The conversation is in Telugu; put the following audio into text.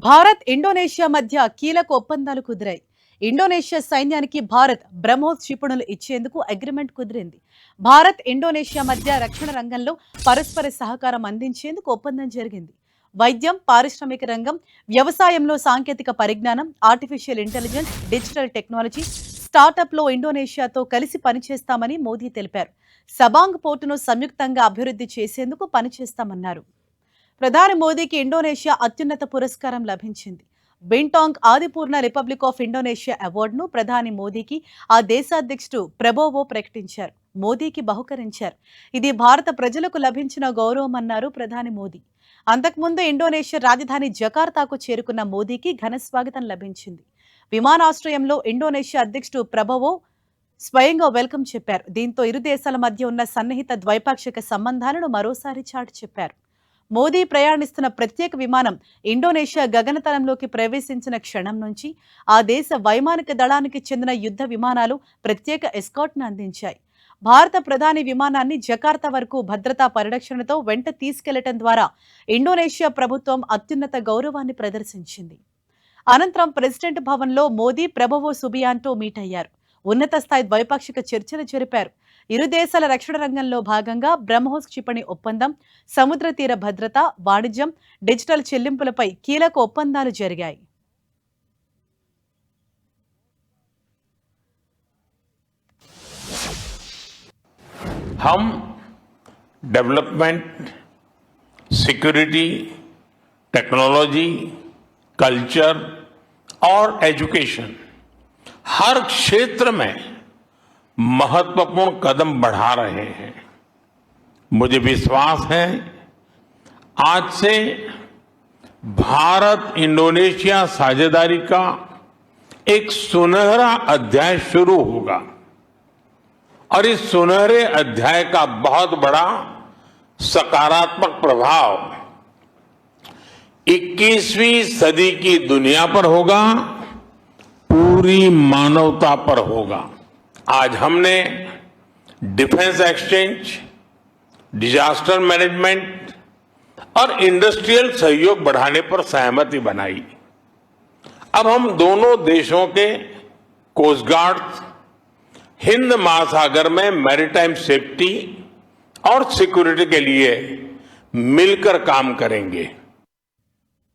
భారత్ ఇండోనేషియా మధ్య కీలక ఒప్పందాలు కుదిరాయి. ఇండోనేషియా సైన్యానికి భారత్ బ్రహ్మోస్ క్షిపణులు ఇచ్చేందుకు అగ్రిమెంట్ కుదిరింది. భారత్ ఇండోనేషియా మధ్య రక్షణ రంగంలో పరస్పర సహకారం అందించేందుకు ఒప్పందం జరిగింది. వైద్యం, పారిశ్రామిక రంగం, వ్యవసాయంలో సాంకేతిక పరిజ్ఞానం, ఆర్టిఫిషియల్ ఇంటెలిజెన్స్, డిజిటల్ టెక్నాలజీ, స్టార్టప్లో ఇండోనేషియాతో కలిసి పనిచేస్తామని మోదీ తెలిపారు. సబాంగ్ పోర్టును సంయుక్తంగా అభివృద్ధి చేసేందుకు పనిచేస్తామన్నారు. ప్రధాని మోదీకి ఇండోనేషియా అత్యున్నత పురస్కారం లభించింది. బింటాంగ్ ఆదిపూర్ణ రిపబ్లిక్ ఆఫ్ ఇండోనేషియా అవార్డును ప్రధాని మోదీకి ఆ దేశాధ్యక్షుడు ప్రబోవో ప్రకటించారు. మోదీకి బహుకరించారు. ఇది భారత ప్రజలకు లభించిన గౌరవమన్నారు ప్రధాని మోదీ. అంతకుముందు ఇండోనేషియా రాజధాని జకార్తాకు చేరుకున్న మోదీకి ఘన స్వాగతం లభించింది. విమానాశ్రయంలో ఇండోనేషియా అధ్యక్షుడు ప్రబోవో స్వయంగా వెల్కమ్ చెప్పారు. దీంతో ఇరు దేశాల మధ్య ఉన్న సన్నిహిత ద్వైపాక్షిక సంబంధాలను మరోసారి చాటి చెప్పారు. మోదీ ప్రయాణిస్తున్న ప్రత్యేక విమానం ఇండోనేషియా గగనతలంలోకి ప్రవేశించిన క్షణం నుంచి ఆ దేశ వైమానిక దళానికి చెందిన యుద్ధ విమానాలు ప్రత్యేక ఎస్కార్ట్ను అందించాయి. భారత ప్రధాని విమానాన్ని జకార్తా వరకు భద్రతా పరిరక్షణతో వెంట తీసుకెళ్లటం ద్వారా ఇండోనేషియా ప్రభుత్వం అత్యున్నత గౌరవాన్ని ప్రదర్శించింది. అనంతరం ప్రెసిడెంట్ భవన్లో మోదీ ప్రబోవో సుబియాంటో మీట్ అయ్యారు. ఉన్నత స్థాయి ద్వైపాక్షిక చర్చలు జరిపారు. ఇరు దేశాల రక్షణ రంగంలో భాగంగా బ్రహ్మోస్ క్షిపణి ఒప్పందం, సముద్ర తీర భద్రత, వాణిజ్యం, డిజిటల్ చెల్లింపులపై కీలక ఒప్పందాలు జరిగాయి. हम डेवलपमेंट, सिक्योरिटी, टेक्नोलॉजी, कल्चर और एजुकेशन हर क्षेत्र में महत्वपूर्ण कदम बढ़ा रहे हैं। मुझे विश्वास है आज से भारत इंडोनेशिया साझेदारी का एक सुनहरा अध्याय शुरू होगा और इस सुनहरे अध्याय का बहुत बड़ा सकारात्मक प्रभाव 21वीं सदी की दुनिया पर होगा, पूरी मानवता पर होगा। आज हमने डिफेंस एक्सचेंज, डिजास्टर मैनेजमेंट और इंडस्ट्रियल सहयोग बढ़ाने पर सहमति बनाई। अब हम दोनों देशों के कोस्ट गार्ड हिंद महासागर में मैरीटाइम सेफ्टी और सिक्योरिटी के लिए मिलकर काम करेंगे।